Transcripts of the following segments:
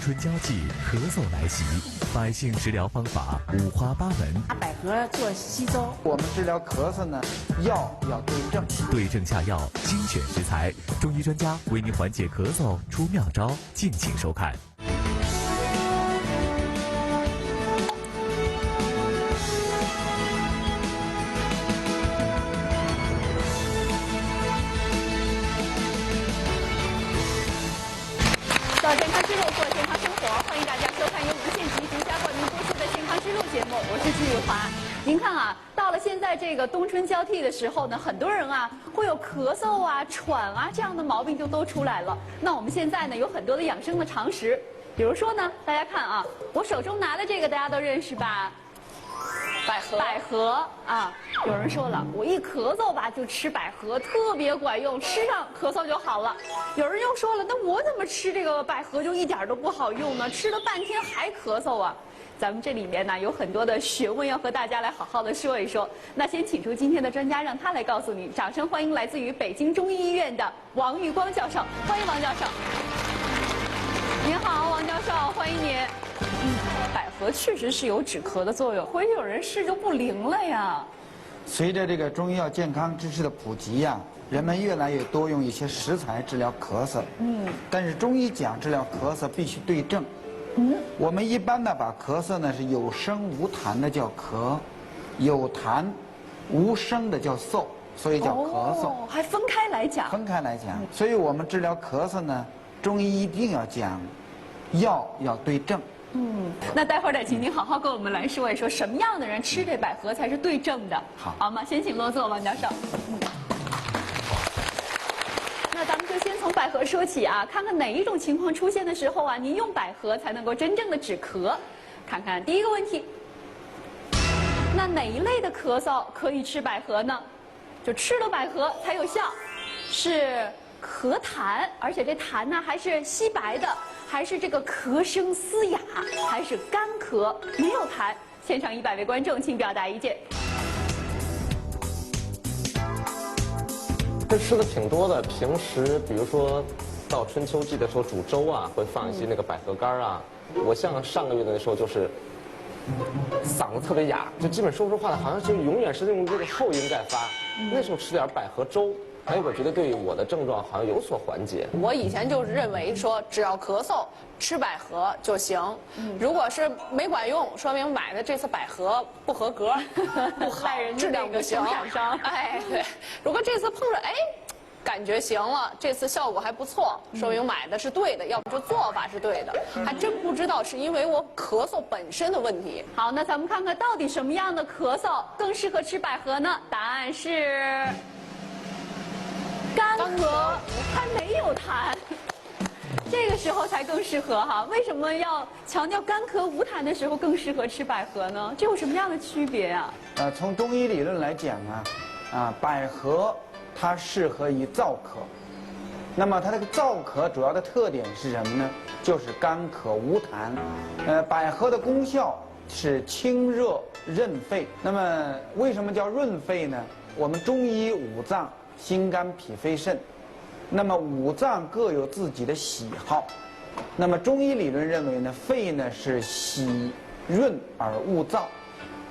春交际，咳嗽来袭，百姓食疗方法五花八门。拿百合做稀粥，我们治疗咳嗽呢，药要对症，对症下药，精选食材，中医专家为您缓解咳嗽出妙招，敬请收看。到健康之路，过健康生活，欢迎大家收看由无线极独家冠名播出的《健康之路》节目，我是季玉华。您看啊，到了现在这个冬春交替的时候呢，很多人啊会有咳嗽啊、喘啊这样的毛病就都出来了。那我们现在呢有很多的养生的常识，比如说呢，大家看啊，我手中拿的这个大家都认识吧？百合啊，有人说了，我一咳嗽吧就吃百合，特别管用，吃上咳嗽就好了。有人又说了，那我怎么吃这个百合就一点都不好用呢？吃了半天还咳嗽啊！咱们这里面呢有很多的学问要和大家来好好的说一说。那先请出今天的专家，让他来告诉您。掌声欢迎来自于北京中医医院的王玉光教授，欢迎王教授。您好，王教授，欢迎您。百合确实是有止咳的作用，会有人试就不灵了呀。随着这个中医药健康知识的普及呀，人们越来越多用一些食材治疗咳嗽。但是中医讲治疗咳嗽必须对症。我们一般呢把咳嗽呢是有声无痰的叫咳，有痰无声的叫嗽，所以叫咳嗽。还分开来讲。分开来讲，所以我们治疗咳嗽呢，中医一定要讲，药要对症。那待会儿得请您好好跟我们来说一说，什么样的人吃这百合才是对症的，好吗？先请落座，王教授。那咱们就先从百合说起啊，看看哪一种情况出现的时候啊，您用百合才能够真正的止咳。看看第一个问题，那哪一类的咳嗽可以吃百合呢？就吃了百合才有效，是咳痰，而且这痰呢还是稀白的。还是这个咳声嘶哑，还是干咳没有痰？现场100位观众，请表达意见。这吃的挺多的，平时比如说到春秋季的时候煮粥啊，会放一些那个百合干啊。我像上个月的那时候就是嗓子特别哑，就基本说不出话来，好像就永远是用这个后音在发。那时候吃点百合粥。哎，我觉得对我的症状好像有所缓解。我以前就是认为说，只要咳嗽吃百合就行。如果是没管用，说明买的这次百合不合格，不好，质量不行。哎，对。如果这次碰着，哎，感觉行了，这次效果还不错，说明买的是对的，要不就做法是对的。还真不知道是因为我咳嗽本身的问题。好，那咱们看看到底什么样的咳嗽更适合吃百合呢？答案是。干咳，还没有痰，这个时候才更适合哈。为什么要强调干咳无痰的时候更适合吃百合呢？这有什么样的区别啊？从中医理论来讲啊，百合它适合于燥咳。那么它这个燥咳主要的特点是什么呢？就是干咳无痰。百合的功效是清热润肺。那么为什么叫润肺呢？我们中医五脏。心肝脾肺肾，那么五脏各有自己的喜好。那么中医理论认为呢，肺呢是喜润而恶燥，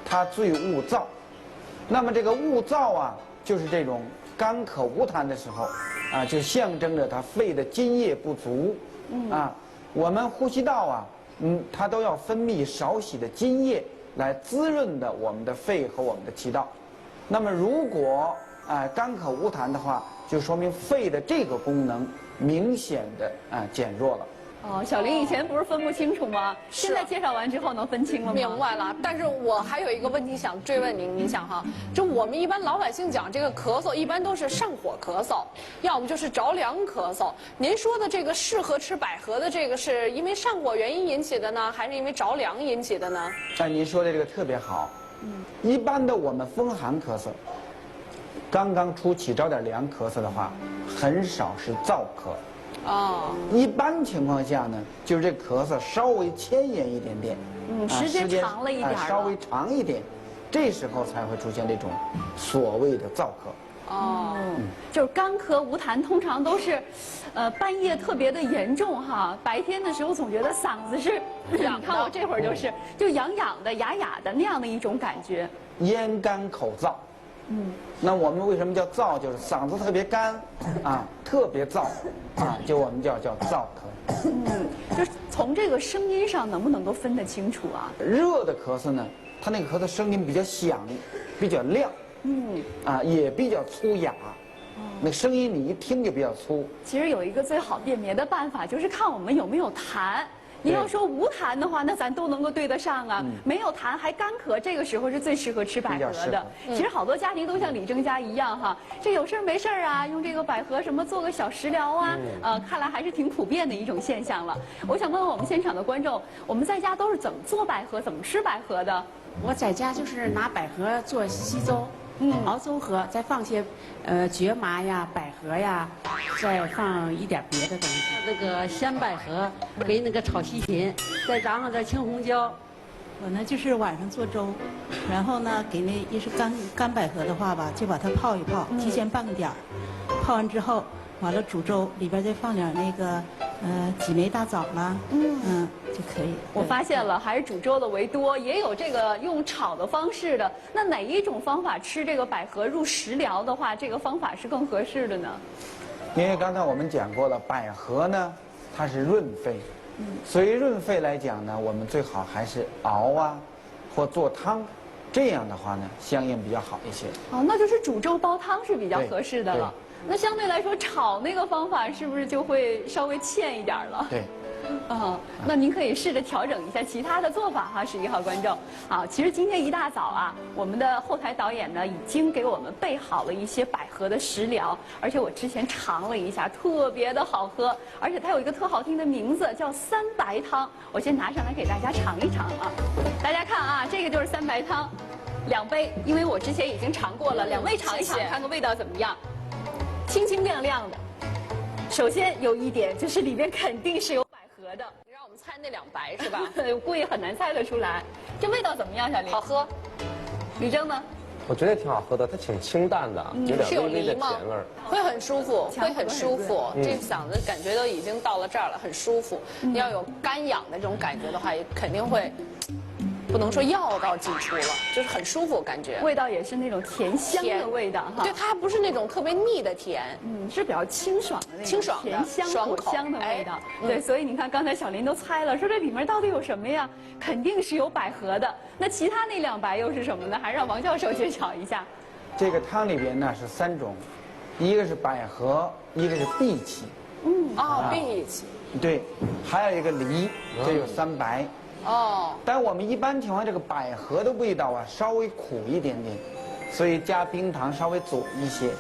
它最恶燥。那么这个恶燥啊，就是这种干咳无痰的时候啊，就象征着它肺的津液不足啊。我们呼吸道啊，它都要分泌少许的津液来滋润的我们的肺和我们的气道。那么如果干咳无痰的话，就说明肺的这个功能明显的减弱了。哦，小林以前不是分不清楚吗？现在介绍完之后能分清了吗？明白了。但是我还有一个问题想追问您，您想哈，就我们一般老百姓讲这个咳嗽，一般都是上火咳嗽，要么就是着凉咳嗽。您说的这个适合吃百合的这个，是因为上火原因引起的呢，还是因为着凉引起的呢？您说的这个特别好。一般的我们风寒咳嗽。刚刚初期着点凉咳嗽的话，很少是燥咳。一般情况下呢，就是这咳嗽稍微牵延一点点，时间长了一点，稍微长一点，这时候才会出现这种所谓的燥咳。哦，就是干咳无痰，通常都是，半夜特别的严重哈，白天的时候总觉得嗓子是痒，你看我这会儿就痒痒的、哑哑的那样的一种感觉。咽干口燥。那我们为什么叫燥？就是嗓子特别干，啊，特别燥，啊，就我们叫燥咳。就是从这个声音上能不能够分得清楚啊？热的咳嗽呢，它那个咳嗽声音比较响，比较亮，也比较粗哑，那声音你一听就比较粗。其实有一个最好辨别的办法，就是看我们有没有痰。你要说无痰的话，那咱都能够对得上啊。没有痰还干咳，这个时候是最适合吃百合的。其实好多家庭都像李征家一样哈，这有事儿没事儿啊，用这个百合什么做个小食疗啊，看来还是挺普遍的一种现象了。我想问问我们现场的观众，我们在家都是怎么做百合、怎么吃百合的？我在家就是拿百合做稀粥，熬粥喝，再放些蕨麻呀、百合呀，再放一点别的东西。那个鲜百合跟那个炒西芹，再加上点青红椒。我呢就是晚上做粥，然后呢给那也是干百合的话吧，就把它泡一泡，提前半个点儿，泡完之后完了煮粥，里边再放点那个几枚大枣啦，就可以。我发现了，还是煮粥的为多，也有这个用炒的方式的。那哪一种方法吃这个百合入食疗的话，这个方法是更合适的呢？因为刚才我们讲过了，百合呢它是润肺，所以润肺来讲呢，我们最好还是熬啊，或做汤，这样的话呢相应比较好一些。哦，那就是煮粥煲汤是比较合适的了。那相对来说，炒那个方法是不是就会稍微欠一点了？对。那您可以试着调整一下其他的做法哈，11号观众。好，其实今天一大早啊，我们的后台导演呢已经给我们备好了一些百合的食疗，而且我之前尝了一下，特别的好喝，而且它有一个特好听的名字叫三白汤。我先拿上来给大家尝一尝啊，大家看啊，这个就是三白汤，2杯，因为我之前已经尝过了，2位尝一尝，看看味道怎么样，清清亮亮的。首先有一点就是里边肯定是有百合的，你让我们猜那2白是吧？我估计很难猜得出来。这味道怎么样，小林？好喝。李征呢？我觉得挺好喝的，它挺清淡的，有点微微的甜味儿，会很舒服，会很舒服。这嗓子感觉都已经到了这儿了，很舒服。要有干痒的这种感觉的话，也肯定会。不能说药到尽处了，就是很舒服感觉。味道也是那种甜香的味道哈。对，它还不是那种特别腻的甜，是比较清爽的那种清爽的甜香果香的味道。对，所以你看刚才小林都猜了，说这里面到底有什么呀？肯定是有百合的。那其他那2白又是什么呢？还是让王教授揭晓一下。这个汤里边呢是3种，一个是百合，一个是荸荠。荸荠。对，还有一个梨，这有3白。但我们一般情况这个百合的味道啊稍微苦一点点，所以加冰糖稍微佐一些。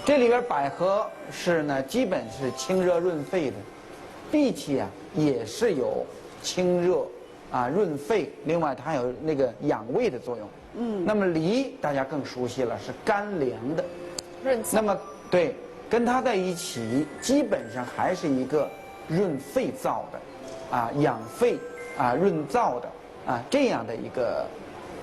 这里边百合是呢基本是清热润肺的，荸荠啊也是有清热润肺，另外它还有那个养胃的作用。那么梨大家更熟悉了，是甘凉的，润燥。那么对，跟它在一起基本上还是一个润肺燥的，养肺。润燥的这样的一个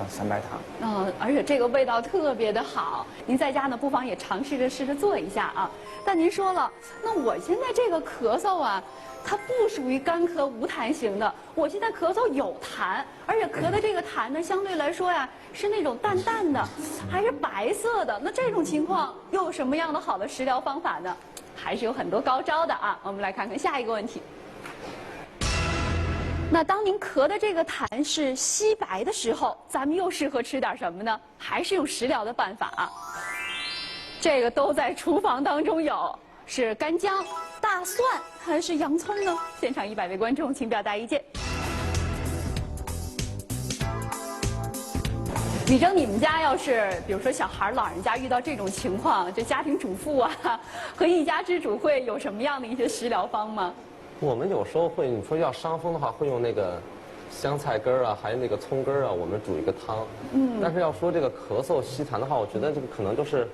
三白汤。而且这个味道特别的好，您在家呢不妨也尝试着做一下啊。但您说了，那我现在这个咳嗽啊，它不属于干咳无痰型的，我现在咳嗽有痰，而且咳的这个痰呢，相对来说呀是那种淡淡的，还是白色的。那这种情况又有什么样的好的食疗方法呢？还是有很多高招的啊。我们来看看下一个问题。那当您咳的这个痰是稀白的时候，咱们又适合吃点什么呢？还是用食疗的办法啊？这个都在厨房当中有，是干姜、大蒜还是洋葱呢？现场100位观众，请表达意见。李征，你们家要是比如说小孩、老人家遇到这种情况，这家庭主妇啊和一家之主会有什么样的一些食疗方吗？我们有时候会，你说要伤风的话，会用那个香菜根啊，还有那个葱根啊，我们煮一个汤。但是要说这个咳嗽稀痰的话，我觉得这个可能就是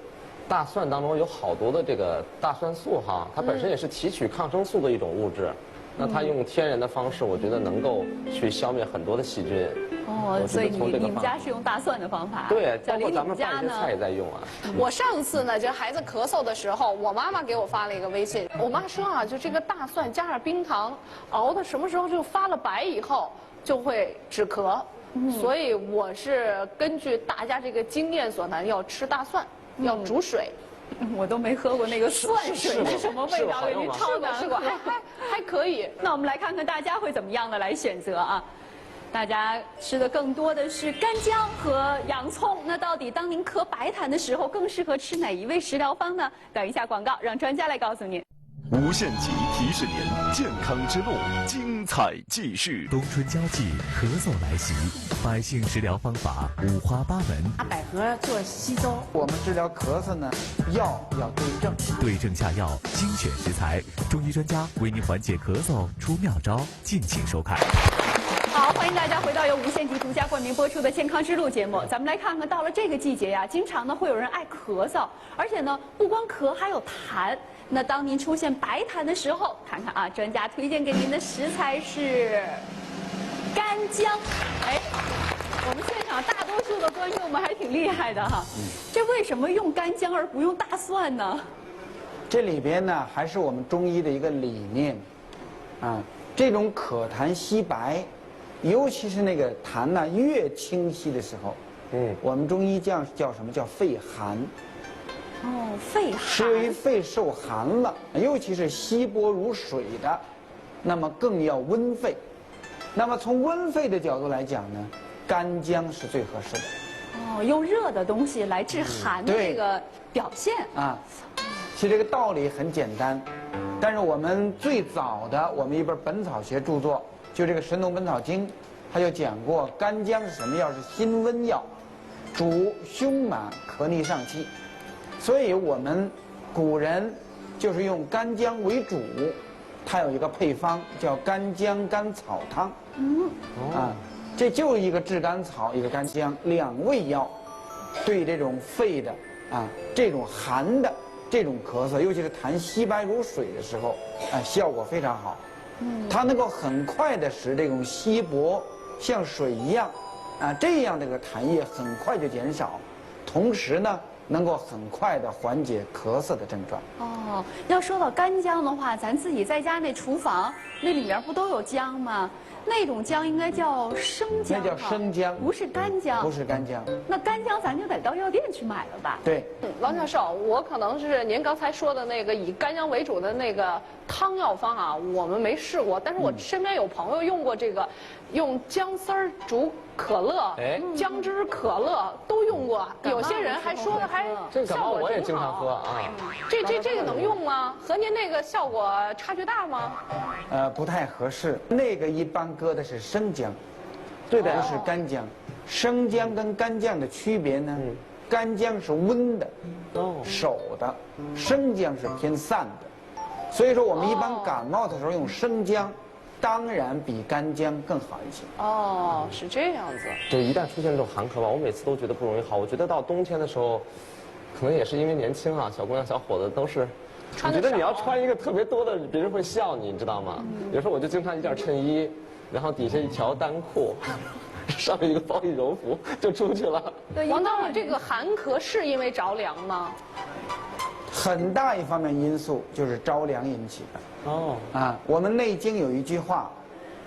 大蒜当中有好多的这个大蒜素哈，它本身也是提取抗生素的一种物质。那它用天然的方式，我觉得能够去消灭很多的细菌。哦，所以你们家是用大蒜的方法？对，包括小林，咱们家呢？拌一些菜也在用啊。我上次呢，就孩子咳嗽的时候，我妈妈给我发了一个微信，我妈说啊，就这个大蒜加上冰糖熬的什么时候就发了白以后就会止咳，所以我是根据大家这个经验所谈，要吃大蒜，要煮水。我都没喝过那个蒜水是什么味道，给您超难试过，还可以。那我们来看看大家会怎么样的来选择啊？大家吃的更多的是干姜和洋葱，那到底当您咳白痰的时候，更适合吃哪一味食疗方呢？等一下广告，让专家来告诉您。无限极提示您，健康之路精彩继续。冬春交际，咳嗽来袭，百姓食疗方法五花八门。拿百合做稀粥，我们治疗咳嗽呢，药要对症，对症下药，精选食材，中医专家为您缓解咳嗽出妙招，敬请收看。好，欢迎大家回到由无限极独家冠名播出的《健康之路》节目。咱们来看看，到了这个季节呀，经常呢会有人爱咳嗽，而且呢不光咳还有痰。那当您出现白痰的时候，看看啊，专家推荐给您的食材是干姜。哎，我们现场大多数的观众们还挺厉害的哈。这为什么用干姜而不用大蒜呢？这里边呢还是我们中医的一个理念，啊，这种咳痰稀白，尤其是那个痰呢越清晰的时候，我们中医叫什么叫肺寒。哦，肺寒是由于肺受寒了，尤其是稀薄如水的，那么更要温肺。那么从温肺的角度来讲呢，干姜是最合适的。哦，用热的东西来治寒的这个表现啊。其实这个道理很简单，但是我们最早的我们一本本草学著作，就这个《神农本草经》，它就讲过干姜是什么药？是辛温药，主胸满咳逆上气。所以我们古人就是用干姜为主，它有一个配方叫干姜甘草汤。这就是一个炙甘草，一个干姜，两味药，对这种肺的这种寒的这种咳嗽，尤其是痰稀白如水的时候，效果非常好。它能够很快的使这种稀薄像水一样，这样这个痰液很快就减少，同时呢，能够很快的缓解咳嗽的症状。哦，要说到干姜的话，咱自己在家那厨房那里面不都有姜吗？那种姜应该叫生姜，那叫生姜，不是干姜。不是干姜。那干姜咱就得到药店去买了吧？对。王教授，我可能是您刚才说的那个以干姜为主的那个汤药方啊，我们没试过，但是我身边有朋友用过这个，用姜丝儿煮可乐，姜汁可乐都用过。有些人还说的还这感冒我也经常喝啊。这个能用吗？和您那个效果差距大吗？不太合适。那个一般搁的是生姜，对的，不是干姜。生姜跟干姜的区别呢？干姜是温的，守的；生姜是偏散的。所以说，我们一般感冒的时候用生姜，当然比干姜更好一些。哦，是这样子。对，一旦出现这种寒咳吧，我每次都觉得不容易好。我觉得到冬天的时候，可能也是因为年轻啊，小姑娘、小伙子都是。我觉得你要穿一个特别多的，别人会笑你，你知道吗？有时候我就经常一件衬衣，然后底下一条单裤，上面一个包一柔服就出去了。王教授，这个寒咳是因为着凉吗？很大一方面因素就是着凉引起的。我们《内经》有一句话，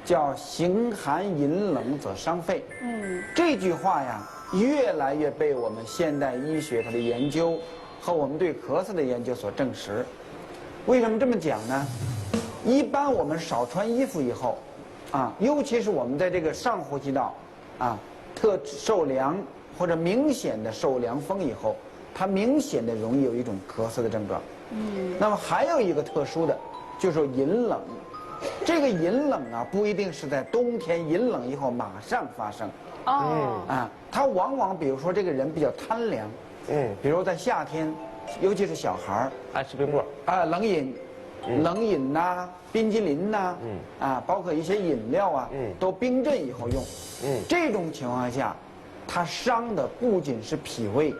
叫“形寒饮冷则伤肺”。这句话呀，越来越被我们现代医学它的研究和我们对咳嗽的研究所证实。为什么这么讲呢？一般我们少穿衣服以后，尤其是我们在这个上呼吸道，特受凉或者明显的受凉风以后，它明显的容易有一种咳嗽的症状。那么还有一个特殊的，就是饮冷。这个饮冷不一定是在冬天饮冷以后马上发生。它往往比如说这个人比较贪凉，比如在夏天，尤其是小孩儿爱吃冰棍冷饮呐，冰激凌呐，包括一些饮料都冰镇以后用。这种情况下，它伤的不仅是脾胃，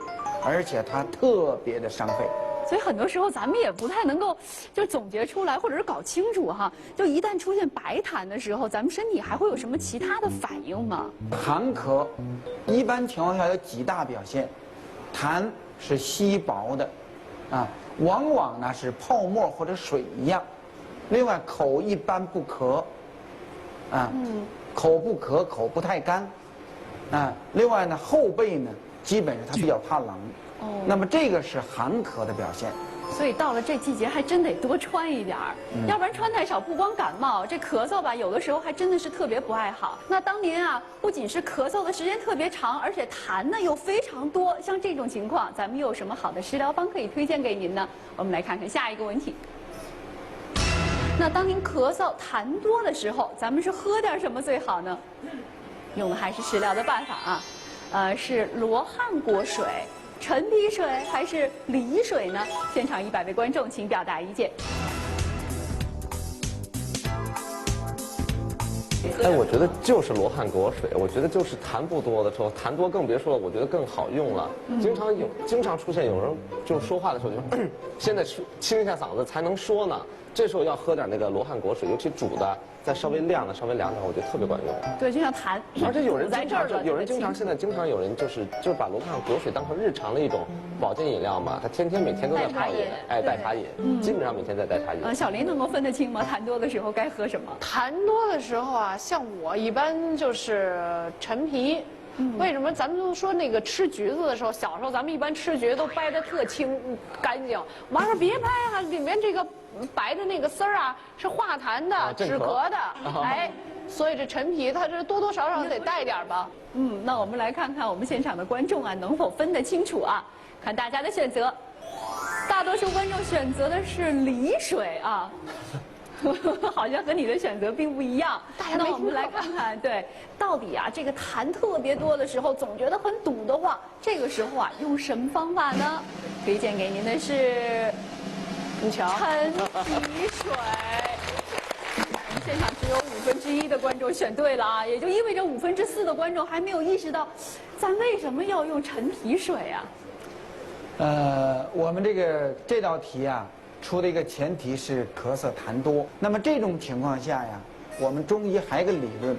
而且它特别的伤肺。所以很多时候咱们也不太能够就总结出来，或者是搞清楚哈。就一旦出现白痰的时候，咱们身体还会有什么其他的反应吗？痰咳一般情况下有几大表现，痰是稀薄的，往往呢是泡沫或者水一样。另外口一般不咳，口不咳，口不太干，另外呢后背呢基本上它比较怕冷，那么这个是寒咳的表现。所以到了这季节还真得多穿一点儿，要不然穿太少不光感冒，这咳嗽吧有的时候还真的是特别不爱好。那当您啊不仅是咳嗽的时间特别长，而且痰呢又非常多，像这种情况，咱们又有什么好的食疗方可以推荐给您呢？我们来看看下一个问题。那当您咳嗽痰多的时候，咱们是喝点什么最好呢？用的还是食疗的办法啊，是罗汉果水、陈皮水还是梨水呢？现场100位观众请表达意见。哎，我觉得就是罗汉果水，我觉得就是痰不多的时候，痰多更别说了，我觉得更好用了。经常出现有人就说话的时候就说，现在清一下嗓子才能说呢。这时候要喝点那个罗汉果水，尤其煮的再稍微凉点，我觉得特别管用。对，就像痰。而且有人现在经常有人就是把罗汉果水当成日常的一种保健饮料嘛，他每天都在泡饮，代茶饮，基本上每天在代茶饮。小林能够分得清吗？痰多的时候该喝什么？痰多的时候啊，像我一般就是陈皮。为什么咱们都说那个吃橘子的时候，小时候咱们一般吃橘子都掰得特清干净，完了别掰啊，里面这个白的那个丝儿啊是化痰的、止咳的，所以这陈皮它这多多少少得带点吧。那我们来看看我们现场的观众啊能否分得清楚啊？看大家的选择，大多数观众选择的是梨水啊。好像和你的选择并不一样。那我们来看看，对，到底啊这个痰特别多的时候，总觉得很堵得慌，这个时候啊用什么方法呢？推荐给您的是，你瞧，陈皮水。现场只有1/5的观众选对了啊，也就意味着4/5的观众还没有意识到，咱为什么要用陈皮水啊？我们这道题啊。出的一个前提是咳嗽痰多，那么这种情况下呀，我们中医还有个理论，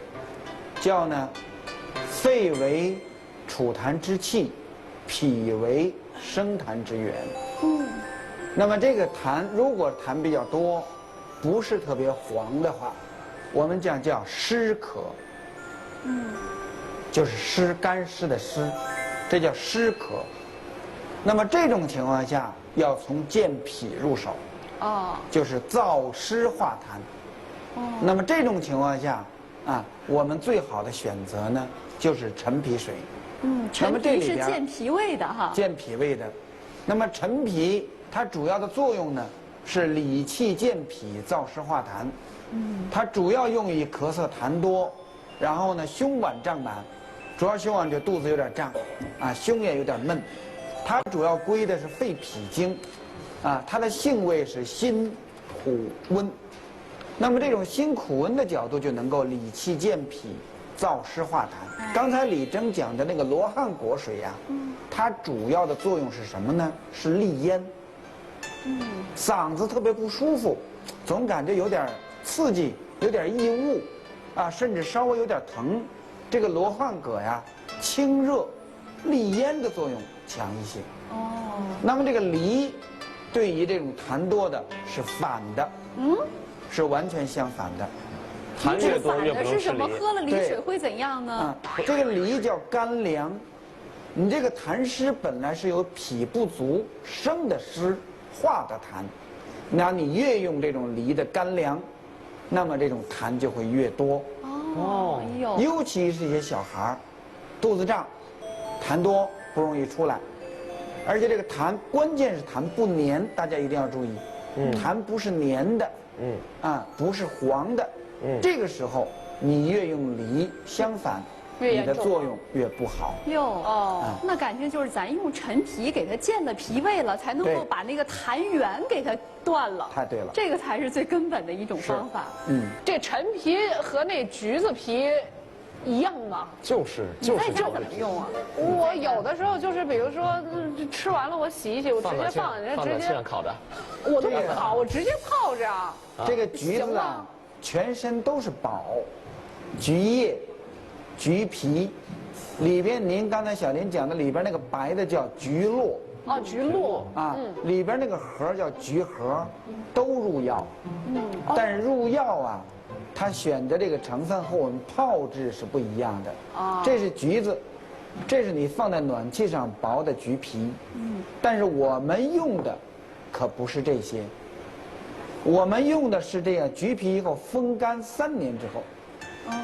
叫呢，肺为储痰之器，脾为生痰之源。那么这个痰如果痰比较多，不是特别黄的话，我们叫湿咳。就是干湿的湿，这叫湿咳。那么这种情况下，要从健脾入手，就是燥湿化痰。那么这种情况下我们最好的选择呢，就是陈皮水。陈皮是健脾胃的哈。健脾胃的，那么陈皮它主要的作用呢是理气健脾、燥湿化痰。它主要用于咳嗽痰多，然后呢胸脘胀满，主要胸脘就肚子有点胀，胸也有点闷。它主要归的是肺脾经，它的性味是辛、苦、温。那么这种辛苦温的角度就能够理气健脾、燥湿化痰。刚才李征讲的那个罗汉果水呀，它主要的作用是什么呢？是利咽。嗓子特别不舒服，总感觉有点刺激，有点异物，甚至稍微有点疼。这个罗汉果呀，清热、利咽的作用强一些。那么这个梨，对于这种痰多的是反的，是完全相反的。痰越多越不能吃梨。是什么？喝了梨水会怎样呢？这个梨叫干凉，你这个痰湿本来是由脾不足生的湿化的痰，那你越用这种梨的干凉，那么这种痰就会越多。尤其是一些小孩儿，肚子胀，痰多不容易出来，而且这个痰关键是痰不黏，大家一定要注意，痰不是黏的，不是黄的，这个时候你越用梨，相反你的作用越不好。那感觉就是咱用陈皮给它健了脾胃了，才能够把那个痰源给它断了。太对了，这个才是最根本的一种方法。这陈皮和那橘子皮一样吗？就是在家怎么用啊？我有的时候就是，比如说吃完了我洗一洗，我直接放在放暖气上烤着。我都不烤，我直接泡着。这个橘子啊，全身都是宝，橘叶、橘皮，里边您刚才小林讲的里边那个白的叫橘络。哦，橘络啊，里边那个核叫橘核，都入药。但是入药啊，它选择这个成分和我们泡制是不一样的。这是橘子，这是你放在暖气上薄的橘皮。但是我们用的可不是这些，我们用的是这样橘皮以后风干3年之后，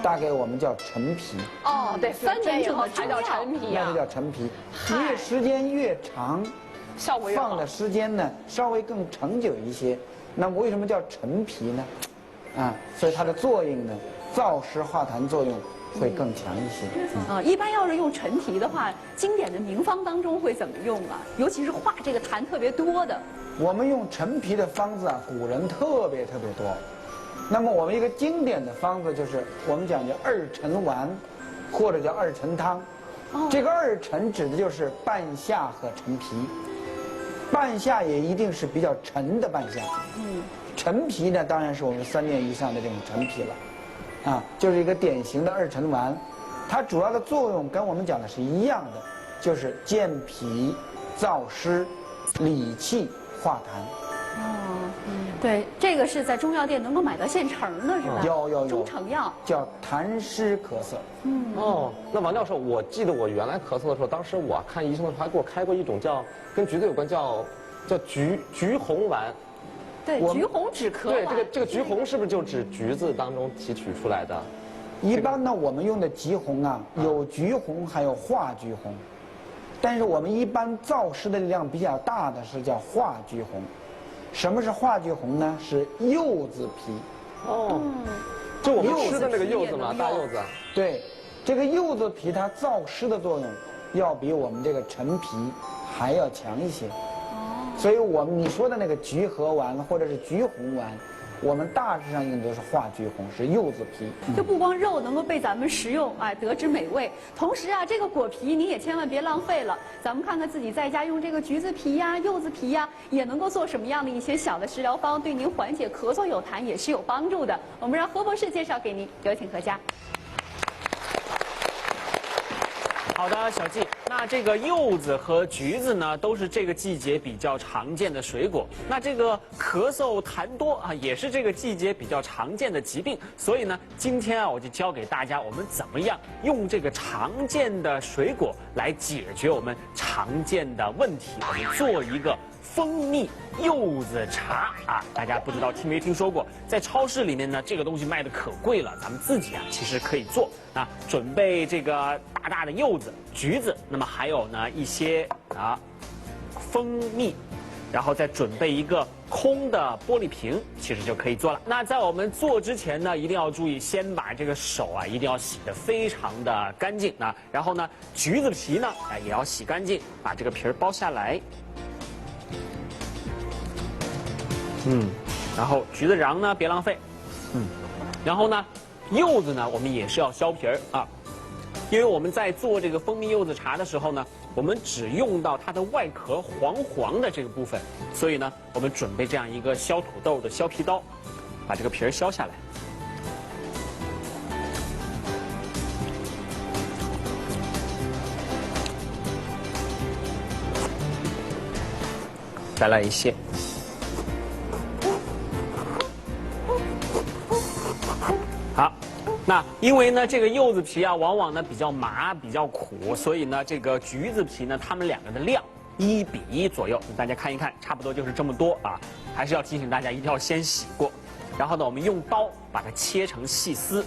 大概我们叫陈皮。哦，对，3年以后才叫陈皮那就叫陈皮。越时间越长，效果越好。放的时间呢稍微更长久一些。那么为什么叫陈皮呢？所以它的作用呢，燥湿化痰作用会更强一些。一般要是用陈皮的话，经典的名方当中会怎么用啊？尤其是化这个痰特别多的。我们用陈皮的方子啊，古人特别多。那么我们一个经典的方子就是我们讲究2陈丸，或者叫2陈汤。这个2陈指的就是半夏和陈皮，半夏也一定是比较陈的半夏。陈皮呢，当然是我们3年以上的这种陈皮了，就是一个典型的2陈丸。它主要的作用跟我们讲的是一样的，就是健脾、燥湿、理气、化痰。对，这个是在中药店能够买到现成的，是吧？有中成药叫痰湿咳嗽。那王教授，我记得我原来咳嗽的时候，当时我看医生的时候还给我开过一种跟橘子有关，叫橘红丸。对，橘红止咳丸。对，这个橘红是不是就指橘子当中提取出来的？一般呢，我们用的橘红啊，有橘红，还有化橘红。但是我们一般燥湿的力量比较大的是叫化橘红。什么是化橘红呢？是柚子皮。就我们吃的那个柚子嘛，大柚子。对，这个柚子皮它燥湿的作用要比我们这个陈皮还要强一些。所以你说的那个橘核丸或者是橘红丸，我们大致上用的是化橘红，是柚子皮。就不光肉能够被咱们食用，得之美味，同时啊，这个果皮你也千万别浪费了。咱们看看自己在家用这个橘子皮呀、柚子皮呀，也能够做什么样的一些小的食疗方，对您缓解咳嗽有痰也是有帮助的。我们让何博士介绍给您，有请何家。好的，小季。那这个柚子和橘子呢，都是这个季节比较常见的水果。那这个咳嗽痰多啊，也是这个季节比较常见的疾病。所以呢，今天啊，我就教给大家我们怎么样用这个常见的水果来解决我们常见的问题。我们做一个蜂蜜柚子茶啊，大家不知道听没听说过？在超市里面呢，这个东西卖的可贵了，咱们自己啊其实可以做。准备这个大的柚子、橘子，那么还有呢一些蜂蜜，然后再准备一个空的玻璃瓶，其实就可以做了。那在我们做之前呢，一定要注意，先把这个手啊一定要洗得非常的干净啊，然后呢橘子皮呢也要洗干净，把这个皮儿剥下来。然后橘子瓤呢别浪费，然后呢柚子呢我们也是要削皮儿啊，因为我们在做这个蜂蜜柚子茶的时候呢，我们只用到它的外壳黄黄的这个部分，所以呢我们准备这样一个削土豆的削皮刀，把这个皮儿削下来。再来一些。好，那因为呢这个柚子皮啊，往往呢比较麻、比较苦，所以呢这个橘子皮呢，它们两个的量1比1左右。大家看一看，差不多就是这么多啊。还是要提醒大家，一定要先洗过，然后呢我们用刀把它切成细丝。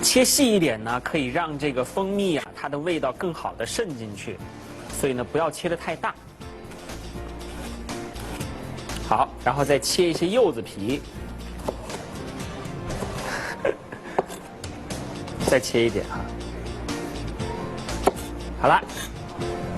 切细一点呢，可以让这个蜂蜜啊，它的味道更好的渗进去，所以呢不要切得太大。好，然后再切一些柚子皮，再切一点哈。好了，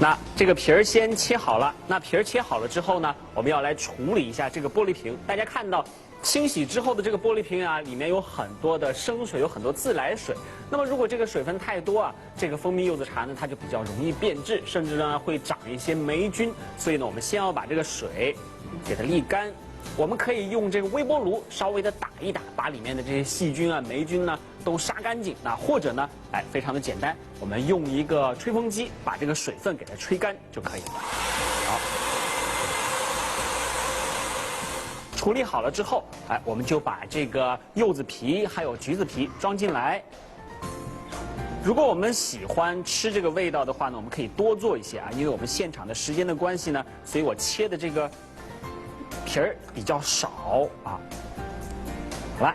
那这个皮儿先切好了，那皮儿切好了之后呢，我们要来处理一下这个玻璃瓶。大家看到清洗之后的这个玻璃瓶啊，里面有很多的生水，有很多自来水。那么如果这个水分太多啊，这个蜂蜜柚子茶呢，它就比较容易变质，甚至呢会长一些霉菌。所以呢，我们先要把这个水给它沥干。我们可以用这个微波炉稍微的打一打，把里面的这些细菌啊、霉菌呢都杀干净。那或者呢，非常的简单，我们用一个吹风机把这个水分给它吹干就可以了。好，处理好了之后，我们就把这个柚子皮还有橘子皮装进来。如果我们喜欢吃这个味道的话呢，我们可以多做一些啊，因为我们现场的时间的关系呢，所以我切的这个皮儿比较少啊。好了，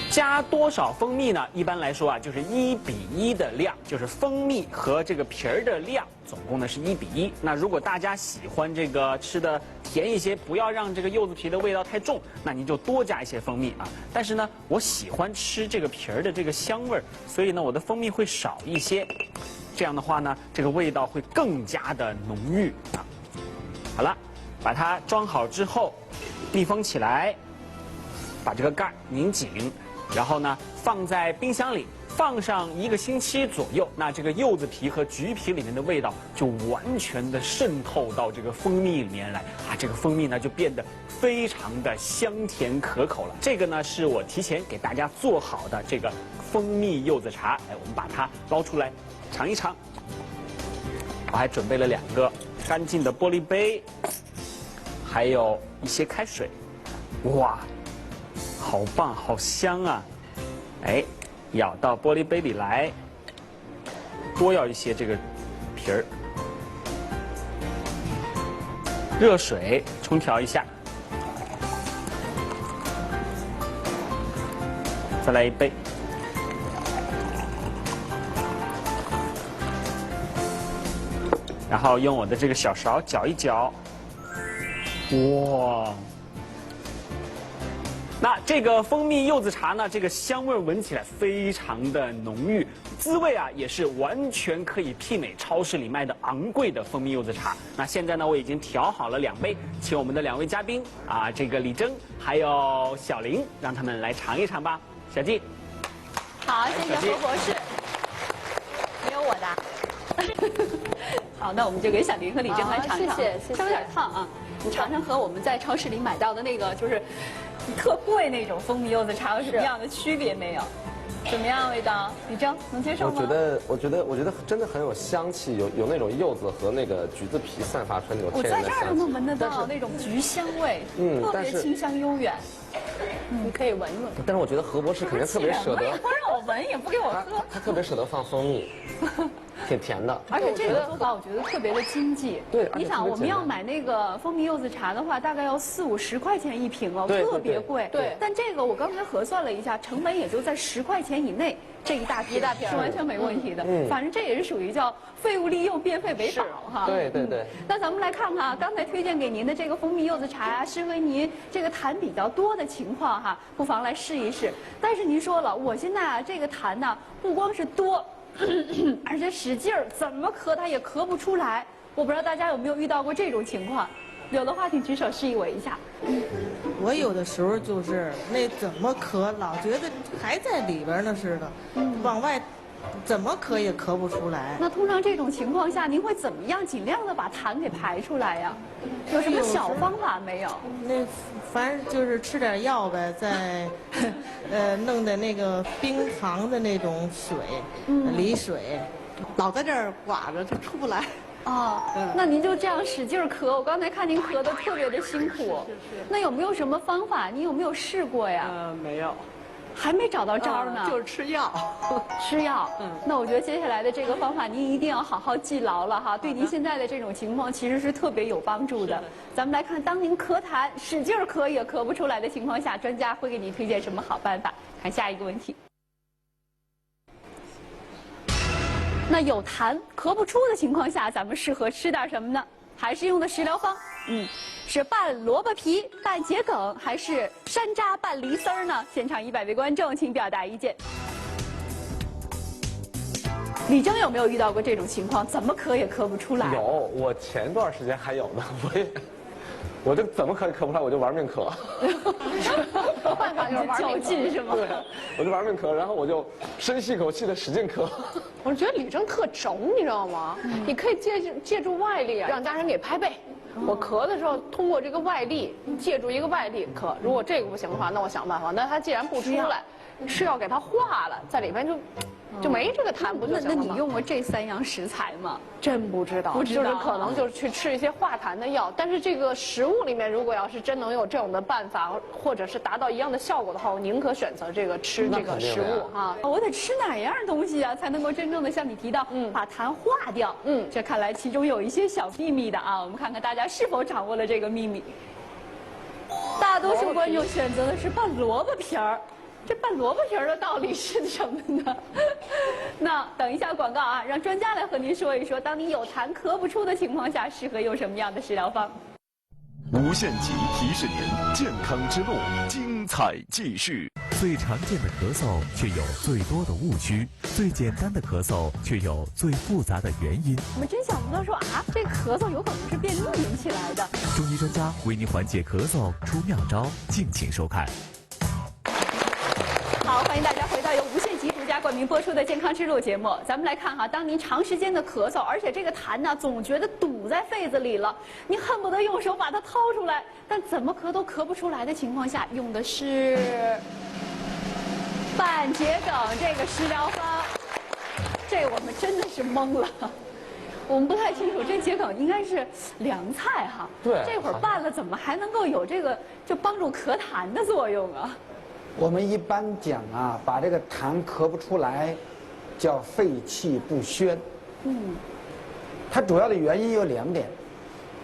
加多少蜂蜜呢？一般来说啊，就是1:1的量，就是蜂蜜和这个皮儿的量，总共呢是1:1。那如果大家喜欢这个吃的甜一些，不要让这个柚子皮的味道太重，那您就多加一些蜂蜜啊。但是呢，我喜欢吃这个皮儿的这个香味儿，所以呢，我的蜂蜜会少一些。这样的话呢，这个味道会更加的浓郁啊。好了。把它装好之后，密封起来，把这个盖拧紧，然后呢放在冰箱里，放上1个星期左右。那这个柚子皮和橘皮里面的味道就完全的渗透到这个蜂蜜里面来啊，这个蜂蜜呢就变得非常的香甜可口了。这个呢是我提前给大家做好的这个蜂蜜柚子茶，我们把它捞出来尝一尝。我还准备了2个干净的玻璃杯。还有一些开水，哇，好棒，好香啊！舀到玻璃杯里来，多要一些这个皮儿。热水冲调一下，再来1杯。然后用我的这个小勺搅一搅。哇，那这个蜂蜜柚子茶呢，这个香味闻起来非常的浓郁，滋味啊也是完全可以媲美超市里卖的昂贵的蜂蜜柚子茶。那现在呢，我已经调好了2杯，请我们的2位嘉宾啊，这个李征还有小林，让他们来尝一尝吧。小季，好，谢谢何博士，没有我的。好，那我们就给小林和李征来尝尝，谢谢，稍微有点烫啊。你尝尝和我们在超市里买到的那个就是特贵那种蜂蜜柚子茶有什么样的区别没有？怎么样味道？李征能接受吗？我觉得真的很有香气，有那种柚子和那个橘子皮散发出来那种天然的香气。我在这儿都能闻得到那种橘香味，特别清香悠远。你可以闻闻。但是我觉得何博士肯定特别舍得，不让我闻也不给我喝。他特别舍得放蜂蜜。挺甜的，而且这个做法我觉得特别的经济。对，你想我们要买那个蜂蜜柚子茶的话，大概要40-50块钱1瓶哦，特别贵。对。但这个我刚才核算了一下，成本也就在10块钱以内，这一大瓶是完全没问题的。反正这也是属于叫废物利用，变废为宝哈。对。那咱们来看看啊，刚才推荐给您的这个蜂蜜柚子茶呀，适合您这个痰比较多的情况哈，不妨来试一试。但是您说了，我现在啊这个痰呢，不光是多。而且使劲儿，怎么咳它也咳不出来。我不知道大家有没有遇到过这种情况，有的话请举手示意我一下。我有的时候就是那怎么咳，老觉得还在里边呢似的，往外怎么咳也咳不出来。那通常这种情况下，您会怎么样尽量的把痰给排出来呀？有什么小方法没有？那反正就是吃点药呗，再弄的那个冰糖的那种水，梨水，老在这儿刮着就出不来。哦，那您就这样使劲咳，我刚才看您咳得特别的辛苦。是。那有没有什么方法？您有没有试过呀？没有。还没找到招呢，就是吃药，吃药。那我觉得接下来的这个方法您一定要好好记牢了哈，对您现在的这种情况其实是特别有帮助的。咱们来看，当您咳痰使劲咳也咳不出来的情况下，专家会给你推荐什么好办法？看下一个问题。那有痰咳不出的情况下，咱们适合吃点什么呢？还是用的食疗方？是拌萝卜皮、拌桔梗，还是山楂拌梨丝儿呢？现场100位观众，请表达意见。李征有没有遇到过这种情况？怎么咳也咳不出来？有，我前段时间还有呢，我就怎么咳也咳不出来，我就玩命咳。办法就是较劲是吗？对，我就玩命咳，然后我就深吸一口气的使劲咳。我觉得李征特轴，你知道吗？你可以借助外力啊，让家人给拍背。我咳的时候，通过这个外力，借助一个外力咳。如果这个不行的话，那我想办法。那他既然不出来，是要给它化了，在里边就没这个痰不就行了吗？那你用过这3样食材吗？真不知道，就是可能就是去吃一些化痰的药。但是这个食物里面，如果要是真能有这种的办法，或者是达到一样的效果的话，我宁可选择吃这个食物啊。我得吃哪样东西啊，才能够真正的像你提到，把痰化掉？这看来其中有一些小秘密的啊。我们看看大家是否掌握了这个秘密。大多数观众选择的是拌萝卜皮儿。这拌萝卜皮儿的道理是什么呢？那等一下广告啊，让专家来和您说一说，当你有痰咳不出的情况下，适合用什么样的食疗方？无限极提示您，健康之路精彩继续。最常见的咳嗽却有最多的误区，最简单的咳嗽却有最复杂的原因。我们真想不到说啊，这咳嗽有可能是便秘引起来的。中医专家为您缓解咳嗽出妙招，敬请收看。好，欢迎大家回到由无限极独家冠名播出的健康之路节目。咱们来看哈，当您长时间的咳嗽，而且这个痰呢总觉得堵在肺子里了，你恨不得用手把它掏出来，但怎么咳都咳不出来的情况下，用的是拌桔梗这个食疗方。这我们真的是懵了。我们不太清楚，这桔梗应该是凉菜哈。对。这会儿拌了，怎么还能够有这个就帮助咳痰的作用啊？我们一般讲啊，把这个痰咳不出来，叫肺气不宣。它主要的原因有2点，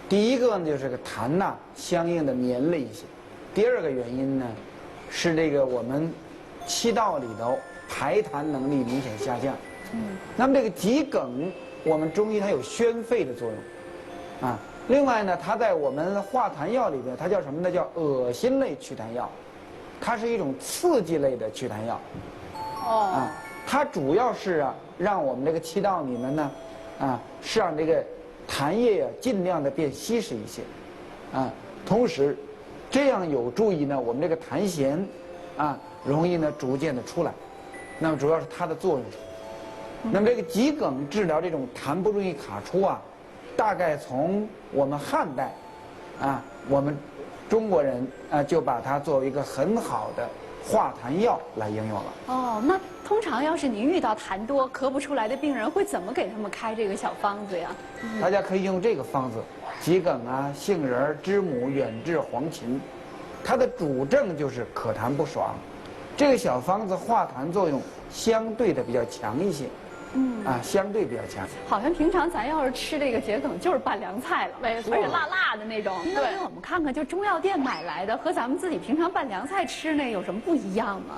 第一个呢就是这个痰呐相应的黏了一些，第二个原因呢是这个我们气道里头排痰能力明显下降。那么这个桔梗，我们中医它有宣肺的作用，啊，另外呢，它在我们化痰药里边，它叫什么呢？叫恶心类祛痰药。它是一种刺激类的祛痰药，它主要是让我们这个气道里面呢，是让这个痰液尽量的变稀释一些，同时这样有助于呢我们这个痰涎容易呢逐渐的出来，那么主要是它的作用。那么这个桔梗治疗这种痰不容易卡出大概从我们汉代我们中国人就把它作为一个很好的化痰药来应用了。那通常要是您遇到痰多咳不出来的病人，会怎么给他们开这个小方子呀？大家可以用这个方子：桔梗杏仁、知母、远志、黄芩。它的主症就是咳痰不爽，这个小方子化痰作用相对的比较强一些。相对比较强。好像平常咱要是吃这个桔梗，就是拌凉菜了，没错，而且辣辣的那种。那给我们看看，就中药店买来的和咱们自己平常拌凉菜吃那有什么不一样吗？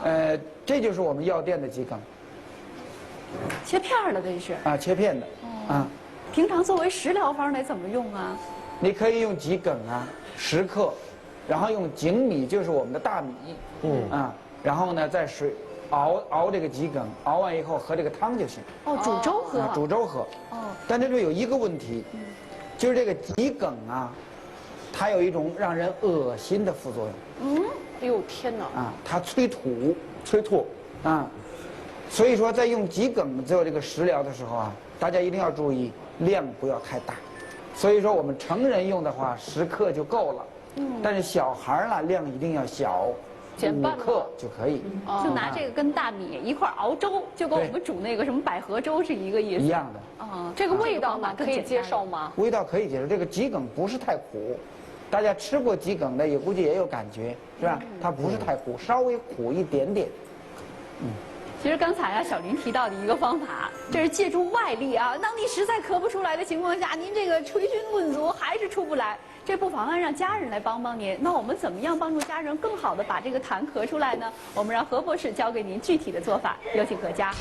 这就是我们药店的桔梗，切片的这是。切片的。平常作为食疗方得怎么用啊？你可以用桔梗10克，然后用粳米，就是我们的大米，然后呢在水。熬这个桔梗，熬完以后喝这个汤就行。煮粥喝。煮粥喝。但这里有一个问题，就是这个桔梗它有一种让人恶心的副作用。哎呦天哪！它催吐所以说在用桔梗做这个食疗的时候大家一定要注意量不要太大。所以说我们成人用的话10克就够了，但是小孩量一定要小。5克就可以，就拿这个跟大米一块熬粥，就跟我们煮那个什么百合粥是一个意思。一样的。这个味道呢可以接受吗？味道可以接受，这个桔梗不是太苦，大家吃过桔梗的也估计也有感觉，是吧？它不是太苦，稍微苦一点点。其实刚才小林提到的一个方法，这是借助外力当你实在咳不出来的情况下，您这个捶胸顿足还是出不来，这不妨碍让家人来帮帮您。那我们怎么样帮助家人更好的把这个痰咳出来呢？我们让何博士教给您具体的做法，有请何家。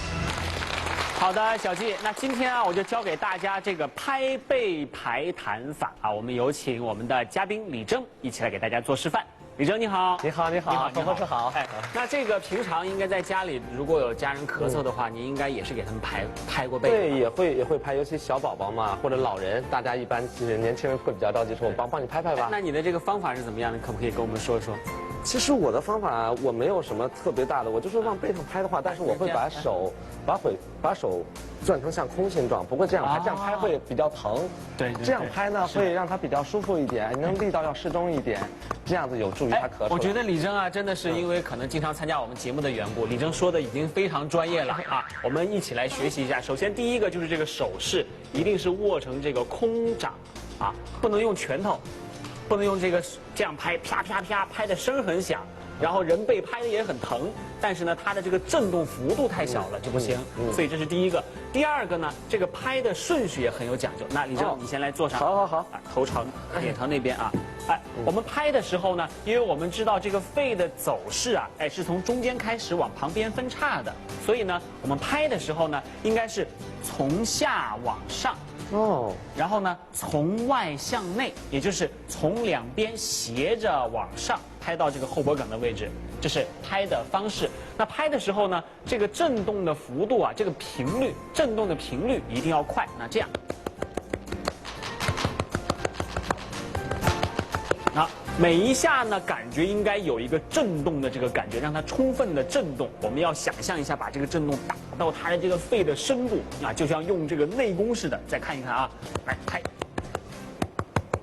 好的，小季，那今天我就教给大家这个拍背排痰法我们有请我们的嘉宾李征一起来给大家做示范。李征你好。你好，你好，冯博士好。哎，那这个平常应该在家里，如果有家人咳嗽的话，你应该也是给他们拍过背。对，也会拍，尤其小宝宝嘛，或者老人，大家一般就是年轻人会比较着急，说我帮你拍拍吧。那你的这个方法是怎么样的？可不可以跟我们说说？其实我的方法我没有什么特别大的，我就是往背上拍的话，但是我会把手转成像空心状，不过这样拍会比较疼。对，这样拍呢会让它比较舒服一点，你能力道要适中一点，这样子有助于他咳嗽。我觉得李征啊，真的是因为可能经常参加我们节目的缘故，李征说的已经非常专业了啊。我们一起来学习一下。首先第一个就是这个手势一定是握成这个空掌啊，不能用拳头。不能用这样拍，啪啪啪，拍的声很响，然后人被拍的也很疼，但是呢，它的这个震动幅度太小了就不行。所以这是第一个。第二个呢，这个拍的顺序也很有讲究。那李征，你先来坐上。好。头朝脸朝那边啊。哎，我们拍的时候呢，因为我们知道这个肺的走势啊，哎，是从中间开始往旁边分叉的，所以呢，我们拍的时候呢，应该是从下往上。然后呢，从外向内，也就是从两边斜着往上拍到这个后脖梗的位置，这是拍的方式。那拍的时候呢，这个震动的幅度啊，这个频率，震动的频率一定要快。那这样，好。每一下呢，感觉应该有一个震动的这个感觉，让它充分的震动。我们要想象一下，把这个震动打到它的这个肺的深部啊，就像用这个内功似的。再看一看啊，来拍。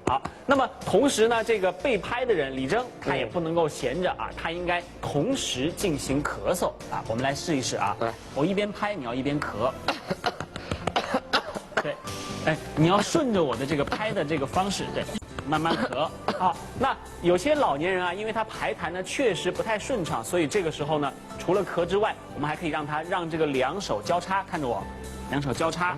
好，那么同时呢，这个被拍的人李征他也不能够闲着啊，他应该同时进行咳嗽啊。我们来试一试啊，我一边拍，你要一边咳。对，哎，你要顺着我的这个拍的这个方式，对。慢慢咳。好，那有些老年人啊，因为他排痰呢确实不太顺畅，所以这个时候呢，除了咳之外，我们还可以让这个两手交叉，看着我，两手交叉，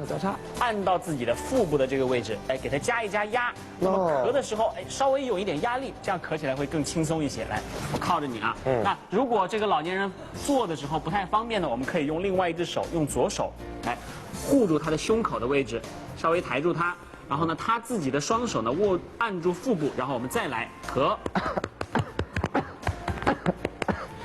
按到自己的腹部的这个位置，哎，给它加一加压。那么咳的时候，哎，稍微有一点压力，这样咳起来会更轻松一些。来，我靠着你啊。那如果这个老年人坐的时候不太方便呢，我们可以用另外一只手，用左手来护住他的胸口的位置，稍微抬住他。然后呢，他自己的双手呢按住腹部，然后我们再来咳。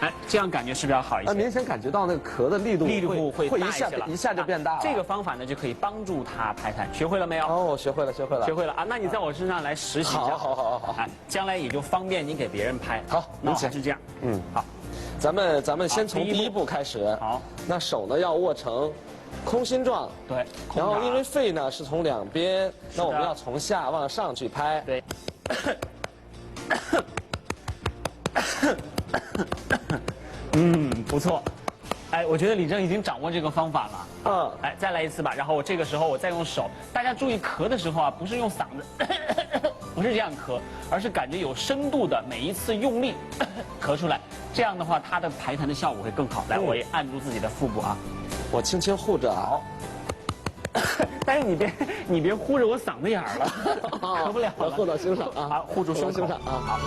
哎，这样感觉是不是要好一些？明显感觉到那个咳的力度会一下就变大了。这个方法呢就可以帮助他排痰，学会了没有？哦，我学会了啊！那你在我身上来实习一下。好。哎，将来也就方便你给别人拍。好，那还是这样。好，咱们先从第一步开始。好，那手呢要握成空心状，对。然后因为肺呢是从两边，那我们要从下往上去拍。对。不错。哎，我觉得李征已经掌握这个方法了。哎，再来一次吧。然后我这个时候我再用手，大家注意咳的时候啊，不是用嗓子，不是这样咳，而是感觉有深度的每一次用力咳出来。这样的话，它的排痰的效果会更好。来，我也按住自己的腹部啊。我轻轻护着。好，但是你别护着我嗓子眼儿了，咳不了了。护到胸上啊，好，护住胸口上啊。好。